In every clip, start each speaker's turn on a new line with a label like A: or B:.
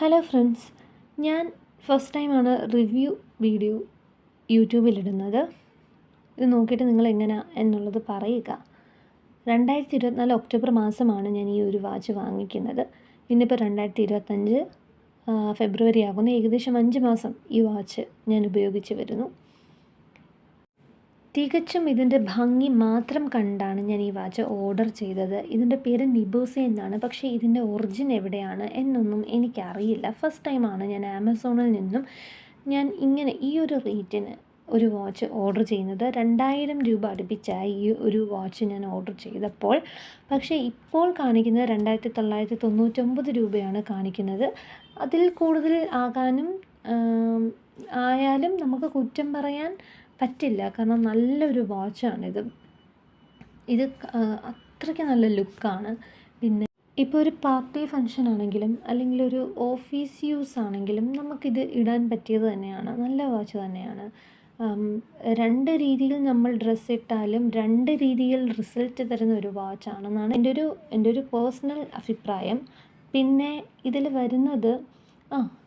A: Hello friends, ഞാൻ first ടൈമാണ് review video യൂട്യൂബിലിടുന്നത്. ഇത് നോക്കിയിട്ട് നിങ്ങൾ എങ്ങനെയാണ് എന്നുള്ളത് പറയുക. 2024 ഒക്ടോബർ മാസമാണ് ഞാൻ ഈ ഒരു വാച്ച് വാങ്ങിക്കുന്നത്. ഇന്നിപ്പോൾ 2025 ഫെബ്രുവരി ആകുന്നു. ഏകദേശം 5 മാസം ഈ വാച്ച് ഞാൻ ഉപയോഗിച്ച് വരുന്നു. തികച്ചും ഇതിൻ്റെ ഭംഗി മാത്രം കണ്ടാണ് ഞാൻ ഈ വാച്ച് ഓർഡർ ചെയ്തത്. ഇതിൻ്റെ പേര് നിബൂസ എന്നാണ്. പക്ഷേ ഇതിൻ്റെ ഒറിജിൻ എവിടെയാണ് എന്നൊന്നും എനിക്കറിയില്ല. ഫസ്റ്റ് ടൈമാണ് ഞാൻ ആമസോണിൽ നിന്നും ഇങ്ങനെ ഈ ഒരു റേറ്റിന് ഒരു വാച്ച് ഓർഡർ ചെയ്യുന്നത്. 2000 രൂപ അടുപ്പിച്ചായി ഈ ഒരു വാച്ച് ഞാൻ ഓർഡർ ചെയ്തപ്പോൾ. പക്ഷേ ഇപ്പോൾ കാണിക്കുന്നത് 2999 രൂപയാണ് കാണിക്കുന്നത്. അതിൽ കൂടുതൽ ആയാലും നമുക്ക് കുറ്റം പറയാൻ പറ്റില്ല. കാരണം നല്ലൊരു വാച്ചാണിത്. ഇത് അത്രയ്ക്ക് നല്ല ലുക്കാണ്. പിന്നെ ഇപ്പോൾ ഒരു പാർട്ടി ഫങ്ഷൻ ആണെങ്കിലും അല്ലെങ്കിൽ ഒരു ഓഫീസ് യൂസ് ആണെങ്കിലും നമുക്കിത് ഇടാൻ പറ്റിയത് തന്നെയാണ്. നല്ല വാച്ച് തന്നെയാണ്. 2 രീതിയിൽ നമ്മൾ ഡ്രസ്സ് ഇട്ടാലും 2 രീതിയിൽ റിസൾട്ട് തരുന്ന ഒരു വാച്ചാണെന്നാണ് എൻ്റെ ഒരു പേഴ്സണൽ അഭിപ്രായം. പിന്നെ ഇതിൽ വരുന്നത്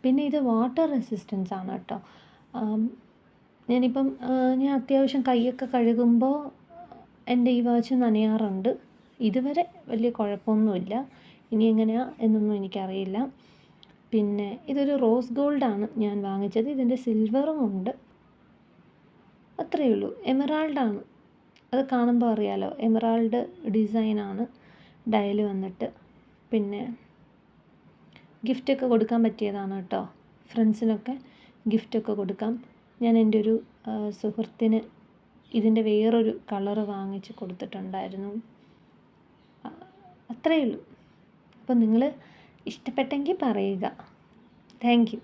A: പിന്നെ ഇത് വാട്ടർ റെസിസ്റ്റൻസ് ആണ് കേട്ടോ. ഞാൻ അത്യാവശ്യം കൈയൊക്കെ കഴുകുമ്പോൾ എൻ്റെ ഈ വാച്ച് നനയാറുണ്ട്. ഇതുവരെ വലിയ കുഴപ്പമൊന്നുമില്ല. ഇനി എങ്ങനെയാണ് എന്നൊന്നും എനിക്കറിയില്ല. പിന്നെ ഇതൊരു റോസ് ഗോൾഡാണ് ഞാൻ വാങ്ങിച്ചത്. ഇതിൻ്റെ സിൽവറും ഉണ്ട്. അത്രയേ ഉള്ളൂ. എമറാൾഡാണ്. അത് കാണുമ്പോൾ അറിയാലോ, എമറാൾഡ് ഡിസൈനാണ് ഡയൽ വന്നിട്ട്. പിന്നെ ഗിഫ്റ്റൊക്കെ കൊടുക്കാൻ പറ്റിയതാണ് കേട്ടോ. ഫ്രണ്ട്സിനൊക്കെ ഗിഫ്റ്റൊക്കെ കൊടുക്കാം. ഞാൻ എൻ്റെ ഒരു സുഹൃത്തിന് ഇതിൻ്റെ വേറൊരു കളറ് വാങ്ങിച്ച് കൊടുത്തിട്ടുണ്ടായിരുന്നു. അത്രയേ ഉള്ളൂ. അപ്പോൾ നിങ്ങൾ ഇഷ്ടപ്പെട്ടെങ്കിൽ പറയുക. Thank you.